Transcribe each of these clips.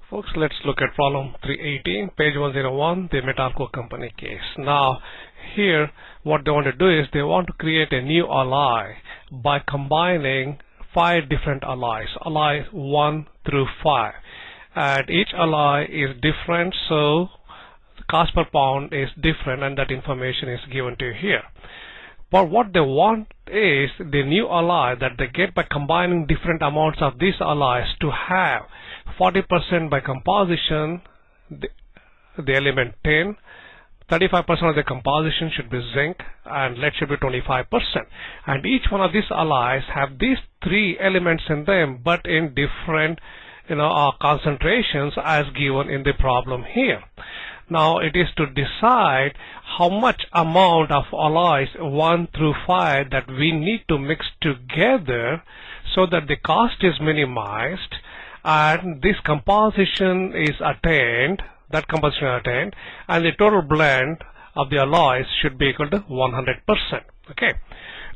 Folks, let's look at problem 318, page 101, the Metalco company case. Now, here, what they want to do is they want to create a new alloy by combining 5 different alloys, alloy 1 through 5. And each alloy is different, so the cost per pound is different, and that information is given to you here. But what they want is the new alloy that they get by combining different amounts of these alloys to have 40% by composition, the element tin, 35% of the composition should be zinc, and lead should be 25%. And each one of these alloys have these 3 elements in them, but in different concentrations as given in the problem here. Now it is to decide how much amount of alloys 1 through 5 that we need to mix together so that the cost is minimized and this composition is attained, and the total blend of the alloys should be equal to 100%. Okay.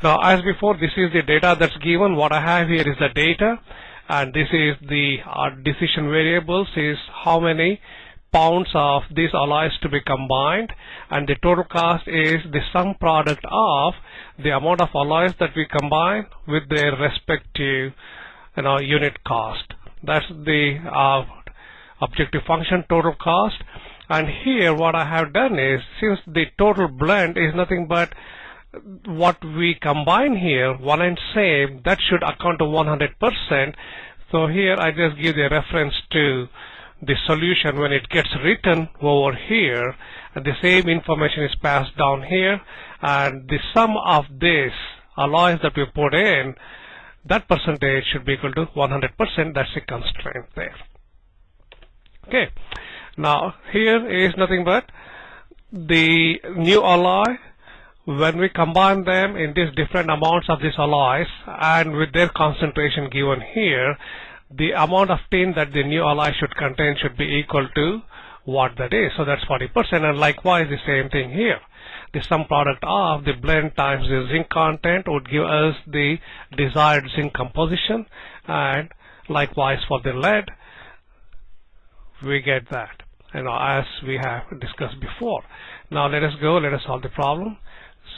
Now as before, this is the data that's given. What I have here is the data, and this is the decision variables is how many pounds of these alloys to be combined, and the total cost is the sum product of the amount of alloys that we combine with their respective unit cost. That's the objective function, total cost. And here what I have done is, since the total blend is nothing but what we combine here, one and same, that should account to 100%. So here I just give the reference to the solution when it gets written over here, and the same information is passed down here, and the sum of these alloys that we put in, that percentage should be equal to 100%. That's the constraint there. Okay. Now here is nothing but the new alloy. When we combine them in these different amounts of these alloys and with their concentration given here, the amount of tin that the new alloy should contain should be equal to what that is. So that's 40%, and likewise the same thing here. The sum product of the blend times the zinc content would give us the desired zinc composition, and likewise for the lead we get that, as we have discussed before. Now let us solve the problem.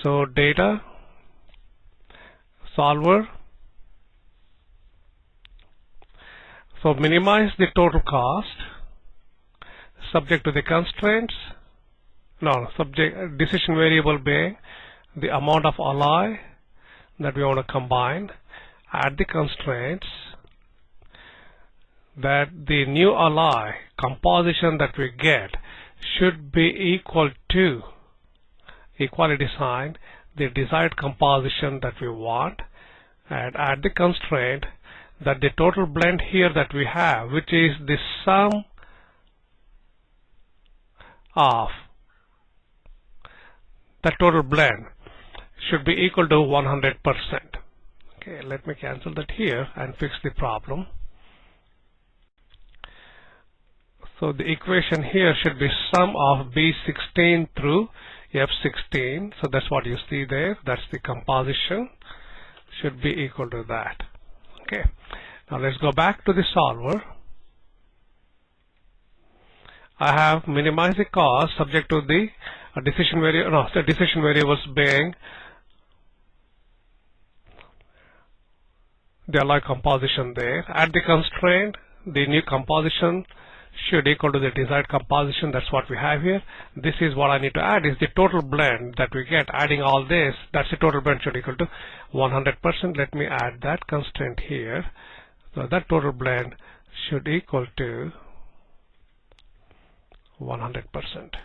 So data, solver. So minimize the total cost subject to the constraints. Decision variable being the amount of alloy that we want to combine, add the constraints that the new alloy composition that we get should be equal to, equality sign, the desired composition that we want, and add the constraint that the total blend here that we have, which is the sum of the total blend, should be equal to 100%. Okay, let me cancel that here and fix the problem. So the equation here should be sum of B16 through F16. So that's what you see there. That's the composition. Should be equal to that. Okay. Now let's go back to the solver. I have minimized the cost subject to the decision variables being the alloy composition there. Add the constraint, the new composition should equal to the desired composition. That's what we have here. This is what I need to add is the total blend that we get. Adding all this, that's the total blend should equal to 100%. Let me add that constraint here. So that total blend should equal to 100%.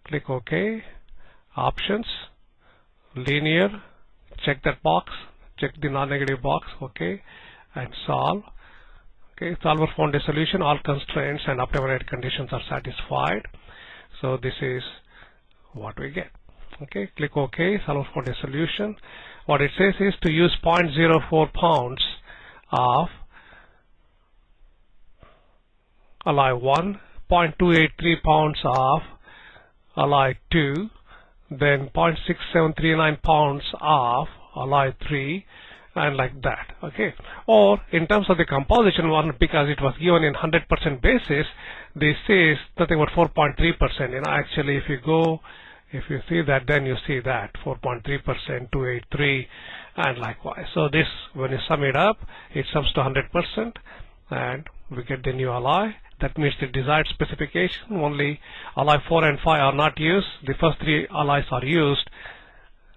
Click OK. Options, linear, check that box, check the non-negative box, OK, and solve. Okay, solver found a solution. All constraints and optimal conditions are satisfied. So this is what we get. Okay, click OK. Solver found a solution. What it says is to use 0.04 pounds of alloy 1, 0.283 pounds of alloy 2, then 0.6739 pounds of alloy 3, and like that. Okay, or in terms of the composition one, because it was given in 100% basis, this is nothing but 4.3%. Actually, if you see that, then you see that 4.3%, 283, and likewise. So this, when you sum it up, it sums to 100%, and we get the new alloy. That means the desired specification. Only alloy 4 and 5 are not used. The first 3 alloys are used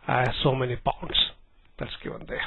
as so many pounds. That's given there.